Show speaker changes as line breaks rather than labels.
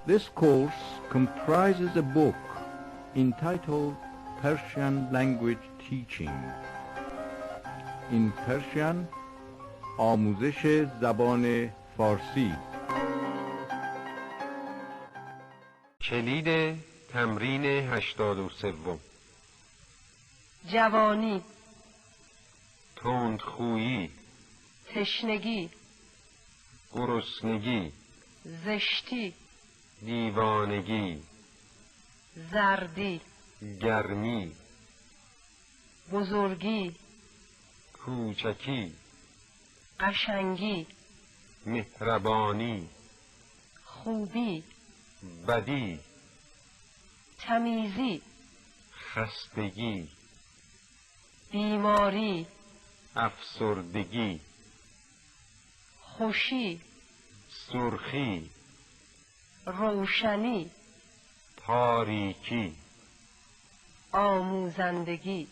This course comprises a book entitled Persian Language Teaching. In Persian آموزش زبان فارسی.
کلید تمرین 83.
جوانی،
تندخویی،
تشنگی،
گرسنگی،
زشتی،
دیوانگی،
زردی،
گرمی،
بزرگی،
کوچکی،
قشنگی،
مهربانی،
خوبی،
بدی،
تمیزی،
خستگی،
بیماری،
افسردگی،
خوشی،
سرخی،
روشنی،
تاریکی،
آموزندگی.